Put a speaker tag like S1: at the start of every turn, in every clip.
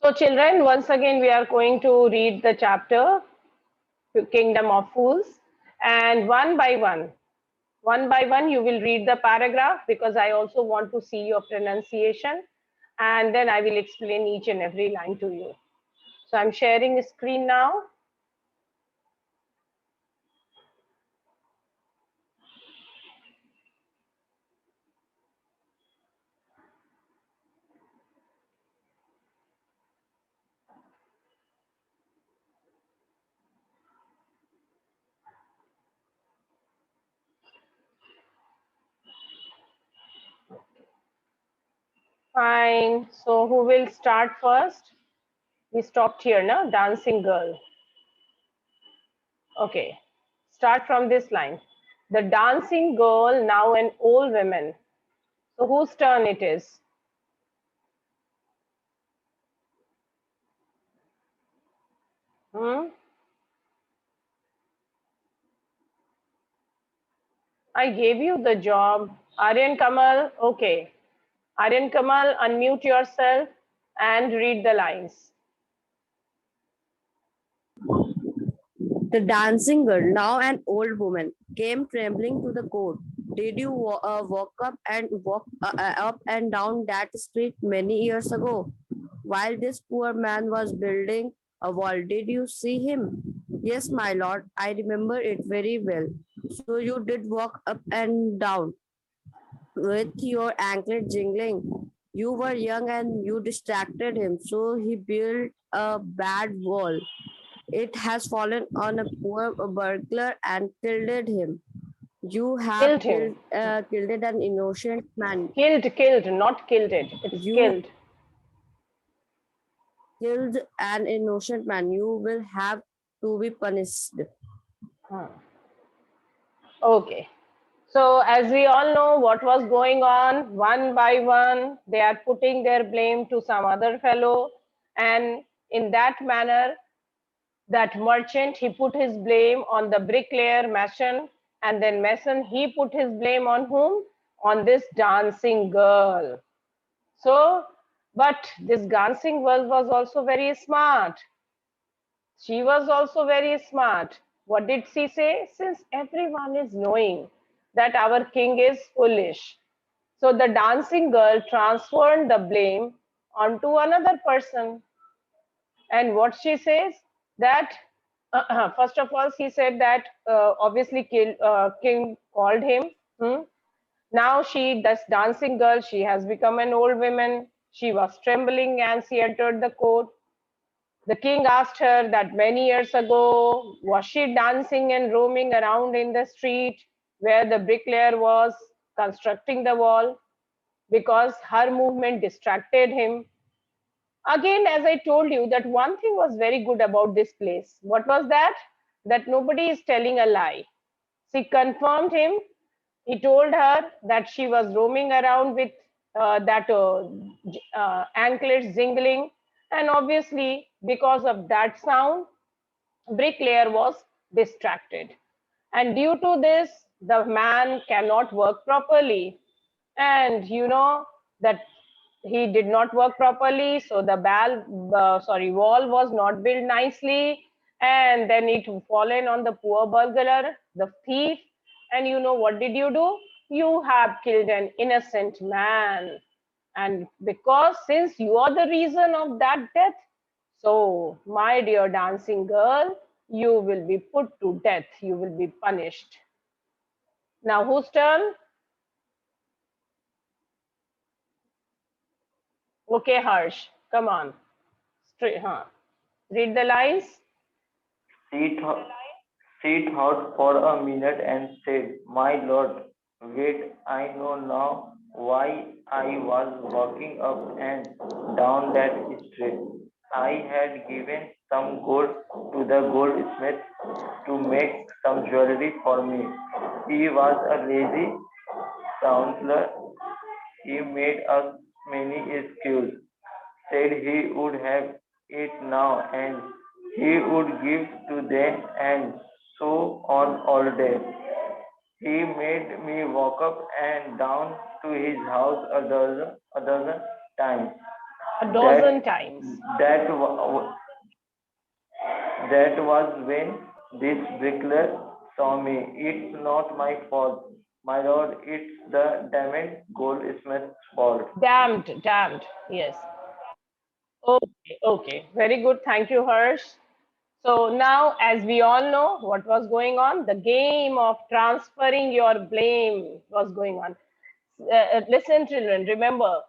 S1: So children, once again we are going to read the chapter Kingdom of Fools, and one by one you will read the paragraph, because I also want to see your pronunciation, and then I will explain each and every line to you. So I'm sharing the screen now. Fine. So who will start first? We stopped here, no? Dancing girl. Okay. Start from this line. The dancing girl, now an old woman. So whose turn it is? Hmm? I gave you the job. Aryan Kamal, okay. Aryan Kamal, unmute yourself and read the lines.
S2: The dancing girl, now an old woman, came trembling to the court. Did you walk up and down that street many years ago, while this poor man was building a wall? Did you see him? Yes, my lord, I remember it very well. So you did walk up and down with your anklet jingling. You were young and you distracted him, so he built a bad wall. It has fallen on a poor burglar and killed him. You have
S1: Killed him.
S2: killed an innocent man.
S1: Killed, not killed it. It's
S2: You
S1: killed.
S2: killed an innocent man. You will have to be punished.
S1: Huh. Okay. So as we all know what was going on, one by one, they are putting their blame to some other fellow. And in that manner, that merchant, he put his blame on the bricklayer, mason, and then mason, he put his blame on whom? On this dancing girl. So, but this dancing girl was also very smart. She was also very smart. What did she say? Since everyone is knowing that our king is foolish, so the dancing girl transferred the blame onto another person. And what she says that first of all, she said that obviously king called him. Hmm? Now she, this dancing girl, she has become an old woman. She was trembling and she entered the court. The king asked her that many years ago, was she dancing and roaming around in the street where the bricklayer was constructing the wall, because her movement distracted him. Again, as I told you, that one thing was very good about this place. What was that? That nobody is telling a lie. She confirmed him. He told her that she was roaming around with that anklets jingling. And obviously, because of that sound, bricklayer was distracted. And due to this, the man cannot work properly. And you know that he did not work properly, so the wall was not built nicely, and then it fallen on the poor burglar, the thief. And you know what did you do? You have killed an innocent man, and because since you are the reason of that death, so my dear dancing girl, you will be put to death, you will be punished. Now whose turn? Okay, Harsh, come on. Straight, huh? Read the lines.
S3: She thought, she thought for a minute and said, my lord, wait, I know now why I was walking up and down that street. I had given some gold to the goldsmith to make some jewelry for me. He was a lazy counselor. He made us many excuses, said he would have it now and he would give to them and so on all day. He made me walk up and down to his house a dozen times.
S1: A dozen times.
S3: That that was when this bricklayer saw me. It's not my fault, my lord. It's the damned goldsmith's fault.
S1: Damned, damned. Yes. Okay, okay. Very good. Thank you, Harsh. So now, as we all know, what was going on? The game of transferring your blame was going on. Listen, children, remember,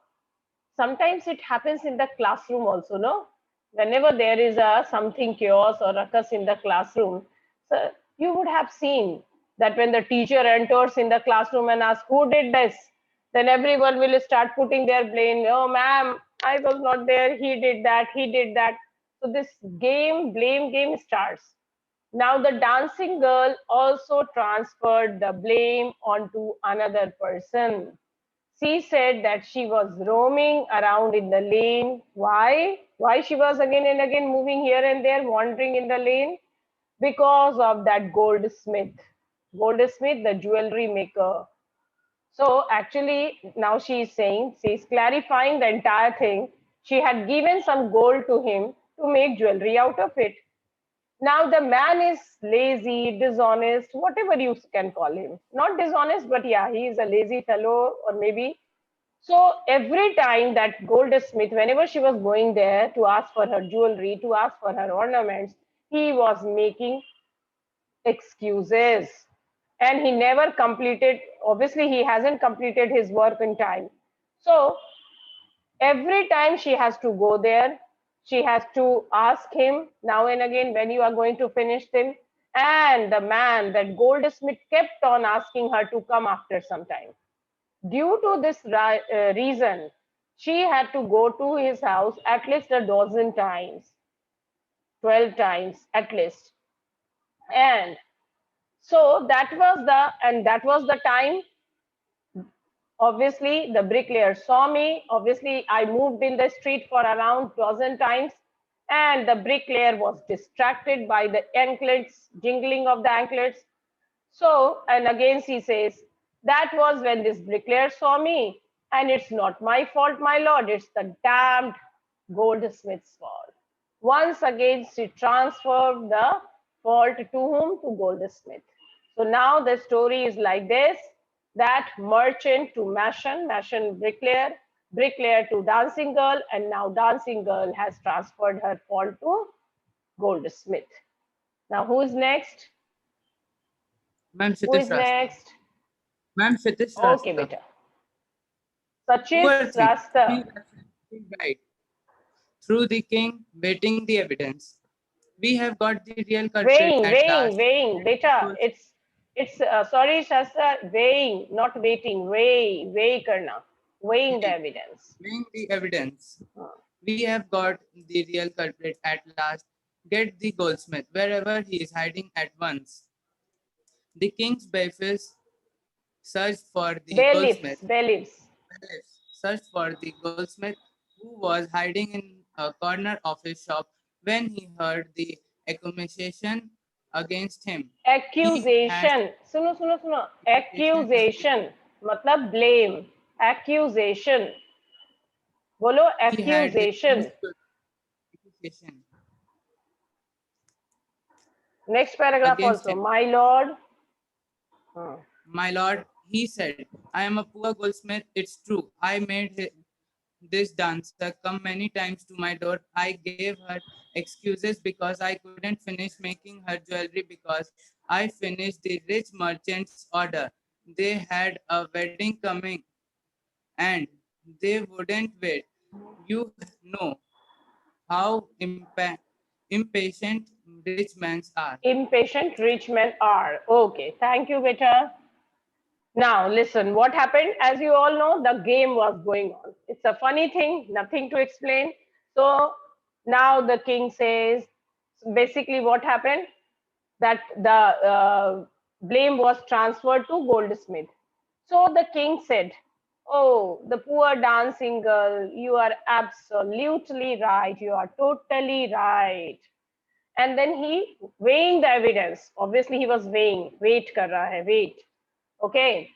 S1: sometimes it happens in the classroom also, no? Whenever there is a something chaos or ruckus in the classroom, so you would have seen that when the teacher enters in the classroom and asks, who did this? Then everyone will start putting their blame. Oh, ma'am, I was not there. He did that. He did that. So this game, blame game starts. Now the dancing girl also transferred the blame onto another person. She said that she was roaming around in the lane. Why? Why she was again and again moving here and there, wandering in the lane? Because of that goldsmith. Goldsmith, the jewelry maker. So actually, now she is saying, she is clarifying the entire thing. She had given some gold to him to make jewelry out of it. Now the man is lazy, dishonest, whatever you can call him. Not dishonest, but yeah, he is a lazy fellow, or maybe. So every time that goldsmith, whenever she was going there to ask for her jewelry, to ask for her ornaments, he was making excuses. And he never completed, obviously, he hasn't completed his work in time. So every time she has to go there, she has to ask him now and again when you are going to finish them. And the man, that goldsmith, kept on asking her to come after some time. Due to this reason, she had to go to his house at least a dozen times, 12 times at least. And so that was the time. Obviously, the bricklayer saw me. Obviously, I moved in the street for around dozen times, and the bricklayer was distracted by the anklets, jingling of the anklets. So, and again she says, that was when this bricklayer saw me, and it's not my fault, my lord, it's the damned goldsmith's fault. Once again, she transferred the fault to whom? To goldsmith. So now the story is like this, that merchant to mason, mason bricklayer, bricklayer to dancing girl, and now dancing girl has transferred her fault to goldsmith. Now who is next?
S4: Ma'am
S1: Who is
S4: Kshitish Rasta.
S1: next?
S4: Ma'am Kshitish
S1: Okay,
S4: Rasta.
S1: beta. Sachit
S4: Poor thing. He
S1: Rasta.
S4: absolutely right. Through the king, waiting the evidence. We have got the real culprit
S1: Weighing,
S4: at
S1: weighing,
S4: last.
S1: weighing. Beta, it's sorry, Shasta, weighing, not waiting. Weigh karna. Weighing the evidence.
S4: Weighing the evidence. We have got the real culprit at last. Get the goldsmith wherever he is hiding at once. The king's bailiffs searched for the goldsmith.
S1: Bailiffs.
S4: Searched for the goldsmith who was hiding in a corner of his shop when he heard the accusation against him. He has
S1: Accusation. Suno. Accusation. Matlab blame. Accusation. Bolo
S4: he had the
S1: accusation.
S4: accusation
S1: Next paragraph
S4: against
S1: also.
S4: him.
S1: My lord.
S4: My lord, he said, I am a poor goldsmith. It's true. I made this dancer come many times to my door. I gave her excuses because I couldn't finish making her jewelry because I finished the rich merchant's order. They had a wedding coming and they wouldn't wait. You know how impatient rich men are.
S1: Impatient rich men are. Okay. Thank you, beta. Now, listen, what happened? As you all know, the game was going on. It's a funny thing, nothing to explain. So now the king says, basically, what happened? That the blame was transferred to Goldsmith. So the king said, oh, the poor dancing girl, you are absolutely right. You are totally right. And then he weighing the evidence. Obviously, he was weighing. Wait kar raha hai, wait. Okay.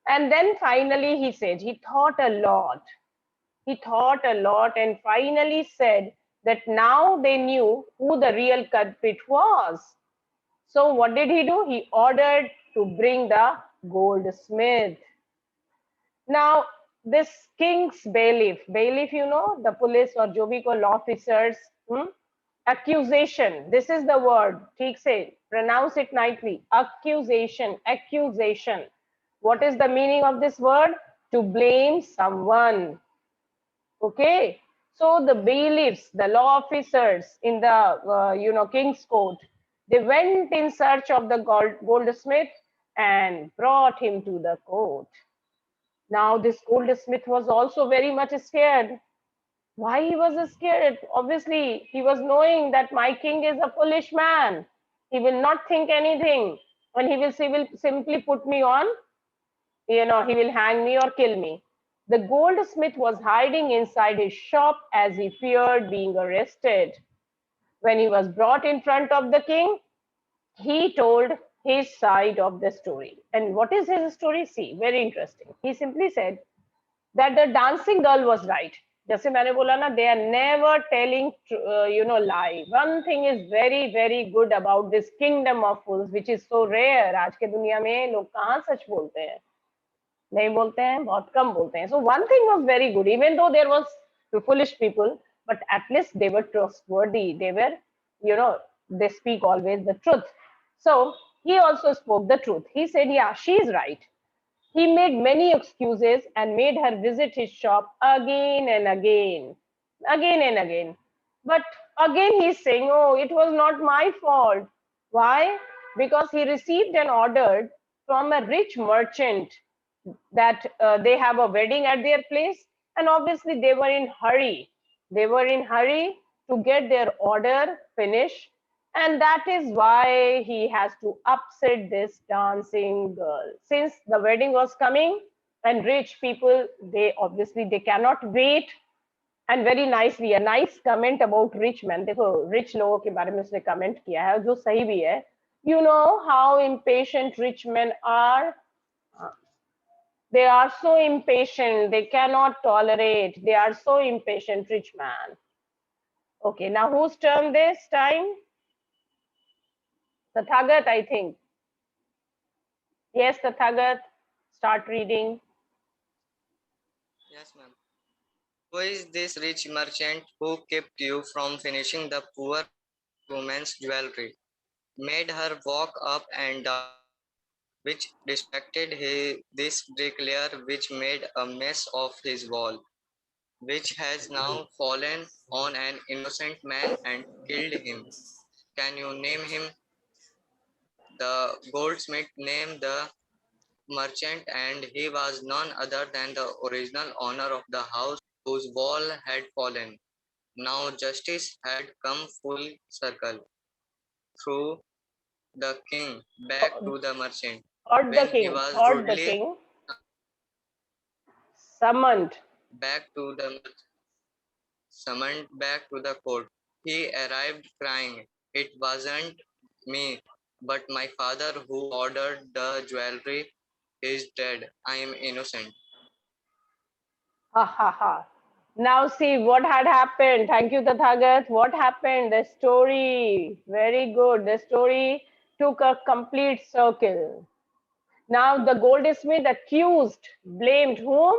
S1: And then finally he said, he thought a lot. He thought a lot and finally said that now they knew who the real culprit was. So what did he do? He ordered to bring the goldsmith. Now, this king's bailiff, you know, the police or jo bhi ko law officers, accusation. This is the word. ठीक से pronounce it nicely. Accusation, accusation. What is the meaning of this word? To blame someone. Okay. So the bailiffs, the law officers in the king's court, they went in search of the goldsmith and brought him to the court. Now this goldsmith was also very much scared. Why he was scared? Obviously, he was knowing that my king is a foolish man. He will not think anything, and he will simply put me on. He will hang me or kill me. The goldsmith was hiding inside his shop as he feared being arrested. When he was brought in front of the king, he told his side of the story. And what is his story? See, very interesting. He simply said that the dancing girl was right. जैसे मैंने बोला ना, they are never telling lie. One thing is very very good about this kingdom of fools, which is so rare. आज के दुनिया में लोग कहाँ सच बोलते हैं? नहीं बोलते हैं, बहुत कम बोलते हैं. So one thing was very good, even though there was foolish people, but at least they were trustworthy. They were, they speak always the truth. So he also spoke the truth. He said, yeah, she's right. He made many excuses and made her visit his shop again and again, again and again. But again he's saying, oh, it was not my fault. Why? Because he received an order from a rich merchant that they have a wedding at their place, and obviously they were in hurry. They were in hurry to get their order finished, and that is why he has to upset this dancing girl. Since the wedding was coming, and rich people, they cannot wait. And very nicely, a nice comment about rich men. देखो rich लोगों के बारे में उसने comment किया है, जो सही भी है. You know how impatient rich men are. They are so impatient. They cannot tolerate. They are so impatient, rich man. Okay, now whose turn this time? Tathagat, I think. Yes, Tathagat, start reading.
S5: Yes, ma'am. Who is this rich merchant who kept you from finishing the poor woman's jewelry, made her walk up and down, which distracted this bricklayer, which made a mess of his wall, which has now fallen on an innocent man and killed him? Can you name him? The goldsmith named the merchant, and he was none other than the original owner of the house whose wall had fallen. Now justice had come full circle through the king back to the merchant.
S1: Or the
S5: When he
S1: king,
S5: was
S1: or the
S5: rudely
S1: king. Summoned.
S5: back to the summoned back to the court, he arrived crying, "It wasn't me, but my father who ordered the jewelry. Is dead. I am innocent."
S1: Ha ha ha. Now see what had happened. Thank you, Tathagat. What happened? The story. Very good. The story took a complete circle. Now the goldsmith accused, blamed whom?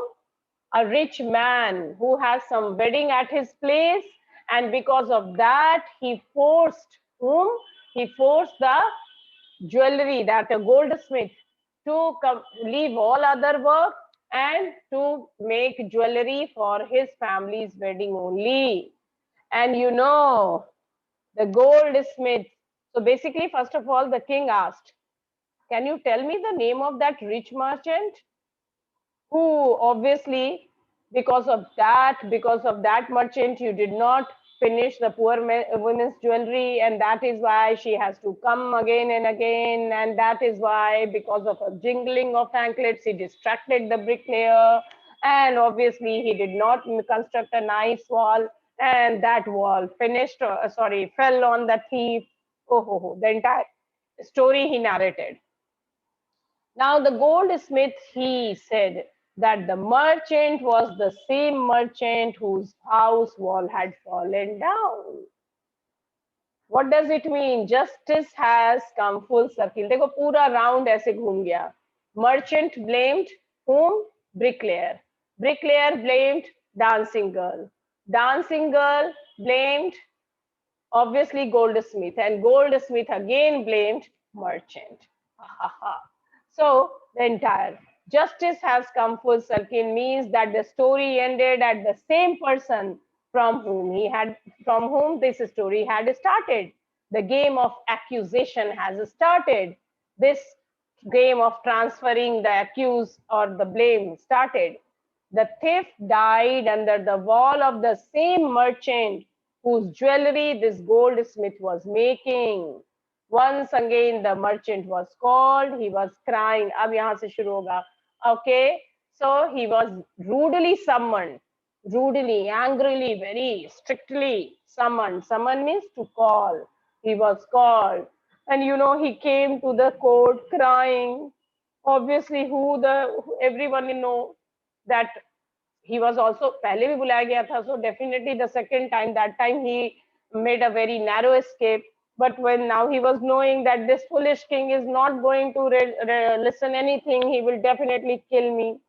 S1: A rich man who has some wedding at his place, and because of that, he forced whom? He forced the jewelry, that a goldsmith, to leave all other work and to make jewelry for his family's wedding only. And the goldsmith. So basically, first of all, the king asked, can you tell me the name of that rich merchant who obviously because of that merchant you did not finish the poor women's jewelry, and that is why she has to come again and again, and that is why because of a jingling of anklets he distracted the bricklayer, and obviously he did not construct a nice wall, and that wall fell on the thief. The entire story he narrated. Now the goldsmith, he said that the merchant was the same merchant whose house wall had fallen down. What does it mean? Justice has come full circle. देखो पूरा round ऐसे घूम गया. Merchant blamed whom? Bricklayer. Bricklayer blamed dancing girl. Dancing girl blamed obviously goldsmith, and goldsmith again blamed merchant. So the entire justice has come full circle means that the story ended at the same person from whom this story had started. The game of accusation has started. This game of transferring the accuse or the blame started. The thief died under the wall of the same merchant whose jewelry this goldsmith was making. Once again, the merchant was called. He was crying. अब यहाँ से शुरू होगा. Okay, so he was rudely summoned. Rudely, angrily, very strictly summoned. Summon means to call. He was called. And you know, he came to the court crying. Obviously, everyone know that he was also पहले भी बुलाया गया था, so definitely the second time, that time he made a very narrow escape. But when now he was knowing that this foolish king is not going to listen anything, he will definitely kill me.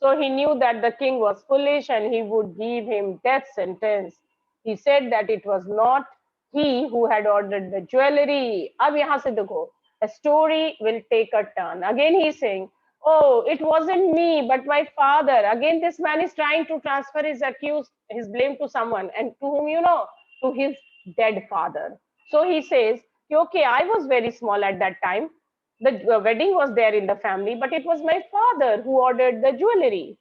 S1: So he knew that the king was foolish and he would give him death sentence. He said that it was not he who had ordered the jewelry. अब यहाँ से देखो, a story will take a turn. Again he's saying, oh, it wasn't me, but my father. Again, this man is trying to transfer his blame to someone, and to whom, to his dead father. So he says, okay, I was very small at that time. The wedding was there in the family, but it was my father who ordered the jewelry.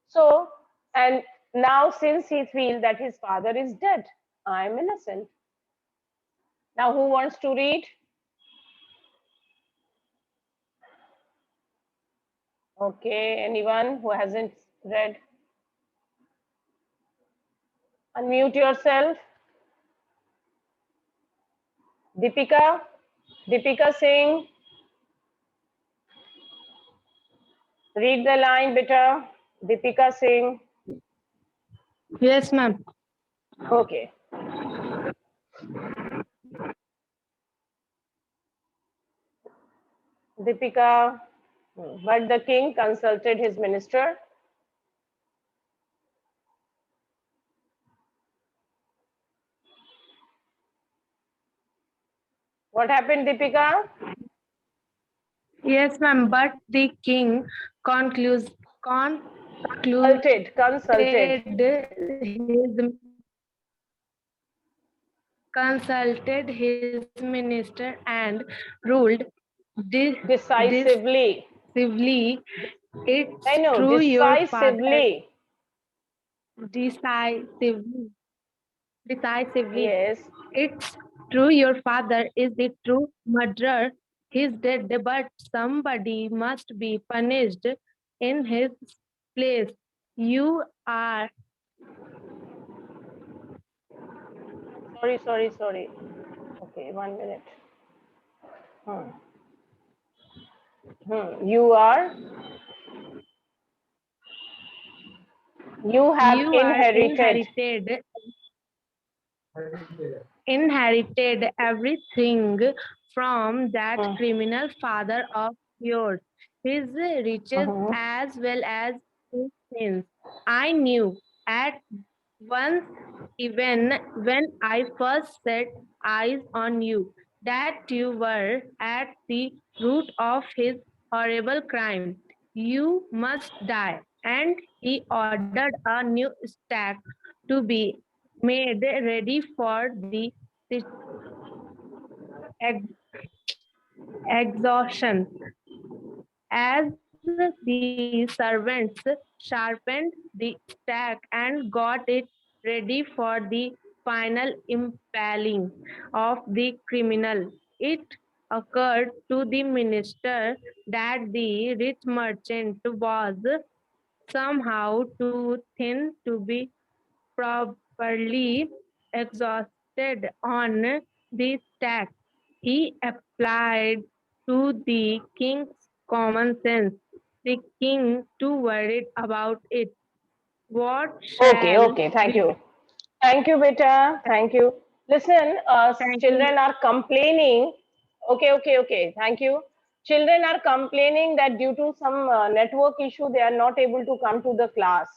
S1: So, and now since he feels that his father is dead, I am innocent. Now, who wants to read? Okay, anyone who hasn't read? Unmute yourself. Deepika Singh. Read the line, beta. Deepika Singh.
S6: Yes, ma'am.
S1: Okay. Deepika, but the king consulted his minister. What happened, Deepika?
S6: Yes, ma'am. But the king consulted his minister and ruled
S1: decisively.
S6: It's
S1: I know,
S6: true, your father.
S1: Decisively.
S6: Yes. It's true, your father is the true murderer. He's dead, but somebody must be punished in his place. You are.
S1: Sorry. Okay, 1 minute. You are. You have
S6: inherited everything from that criminal father of yours, his riches as well as his sins. I knew at once, even when I first set eyes on you, that you were at the root of his horrible crime. You must die. And he ordered a new stake to be made ready for the exhaustion. As the servants sharpened the stake and got it ready for the final impaling of the criminal, it occurred to the minister that the rich merchant was somehow too thin to be properly exhausted on the stake. He applied to the king's common sense. the king too worried about it. What
S1: Okay,
S6: shall
S1: okay. Thank
S6: we
S1: you. Thank you, beta. Thank you. Listen,
S6: thank you?
S1: children are complaining. Okay, okay, okay. Thank you. Children are complaining that due to some network issue, they are not able to come to the class.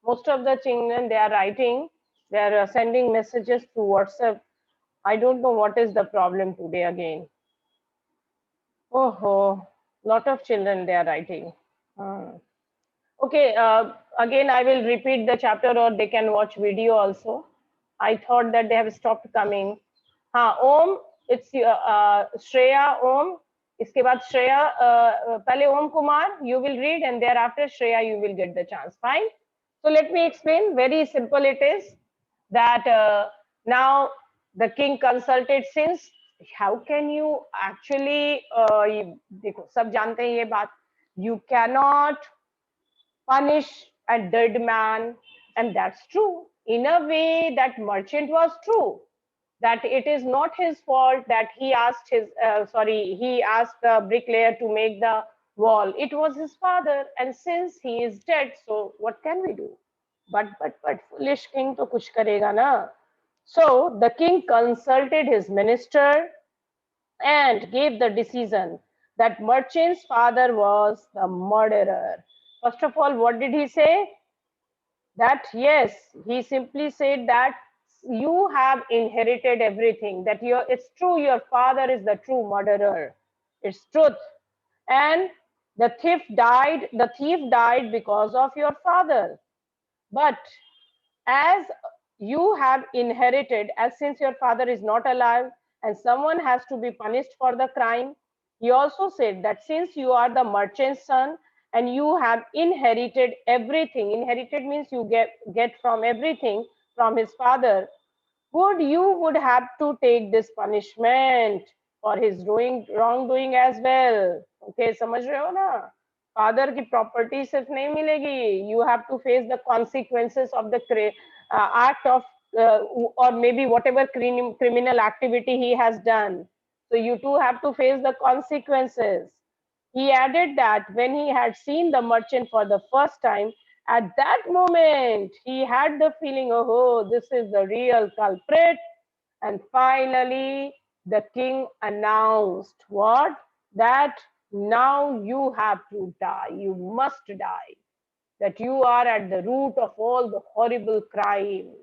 S1: Most of the children, they are writing, they are sending messages through WhatsApp. I don't know what is the problem today again. Oh, lot of children, they are writing. Hmm. Okay, again, I will repeat the chapter or they can watch video also. I thought that they have stopped coming. हाँ, Om, it's Shreya Om. इसके बाद श्रेया पहले Om Kumar, you will read and thereafter Shreya, you will get the chance. Fine. So let me explain. Very simple it is that now the king consulted since how can you actually देखो सब जानते हैं ये बात you cannot punish a dead man. And that's true. In a way, that merchant was true. That it is not his fault that he asked he asked the bricklayer to make the wall. It was his father, and since he is dead, so what can we do? But foolish king to kuch karega na. So the king consulted his minister and gave the decision that merchant's father was the murderer. First of all, what did he say? That yes, he simply said that you have inherited everything, that it's true, your father is the true murderer. It's truth. And the thief died because of your father. But as you have inherited, as since your father is not alive and someone has to be punished for the crime, he also said that since you are the merchant's son and you have inherited everything, inherited means you get from everything from his father, would have to take this punishment for his wrongdoing as well. Okay, समझ रहे हो ना? Father की property सिर्फ नहीं मिलेगी. You have to face the consequences of the act of or maybe whatever criminal activity he has done. So you too have to face the consequences. He added that when he had seen the merchant for the first time, at that moment, he had the feeling, oh, this is the real culprit. And finally, the king announced what? That now you have to die. You must die. That you are at the root of all the horrible crime.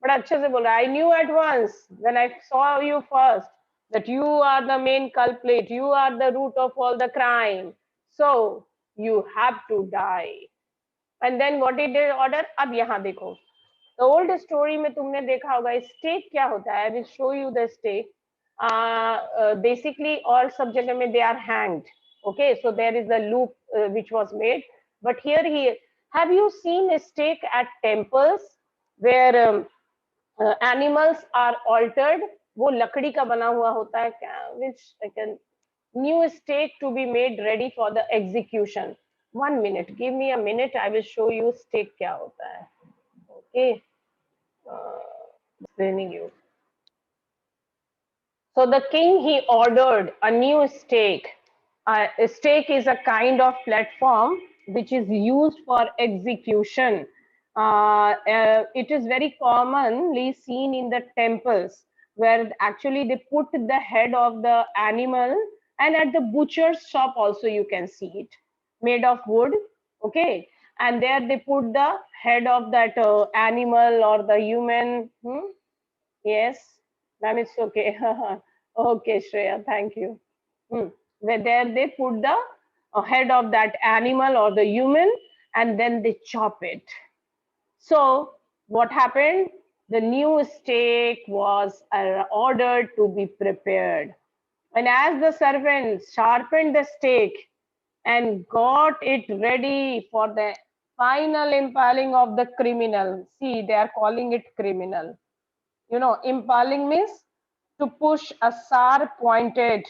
S1: बड़ा अच्छे से बोला. I knew at once when I saw you first that you are the main culprit. You are the root of all the crime. So you have to die. And then what did they order? अब यहाँ देखो. The old story में तुमने देखा होगा stake क्या होता है? I will show you the stake. Basically all सब जगह में they are hanged. Okay, so there is a loop which was made. But here, have you seen a stake at temples where animals are altered? वो लकड़ी का बना हुआ होता है, which can new stake to be made ready for the execution. 1 minute, give me a minute, I will show you stake क्या होता है. Okay, explaining you. So the king, he ordered a new stake. A stake is a kind of platform which is used for execution. It is very commonly seen in the temples where actually they put the head of the animal, and at the butcher's shop also you can see it, made of wood. Okay, and there they put the head of that animal or the human. Yes, ma'am, it's okay. Okay, Shreya, thank you. Where there they put the head of that animal or the human and then they chop it. So what happened? The new steak was ordered to be prepared. And as the servants sharpened the steak and got it ready for the final impaling of the criminal, see, they are calling it criminal. You know, impaling means to push a sharp pointed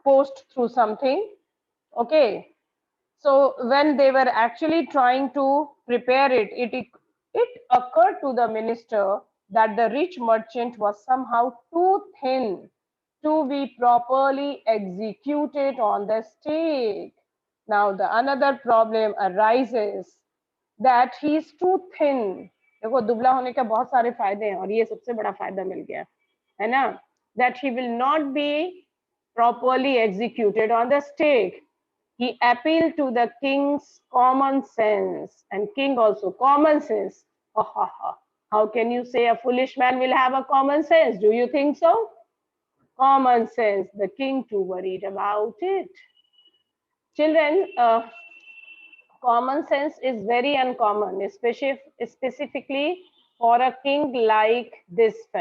S1: post through something. Okay. So when they were actually trying to prepare it occurred to the minister that the rich merchant was somehow too thin to be properly executed on the stake. Now the another problem arises that he is too thin. देखो दुबला होने के बहुत सारे फायदे हैं और ये सबसे बड़ा फायदा मिल गया है ना, that he will not be properly executed on the stake. He appealed to the king's common sense, and king also common sense. Ha ha ha. How can you say a foolish man will have a common sense? Do you think so? Common sense. The king too worried about it. Children, common sense is very uncommon, especially specifically for a king like this fellow.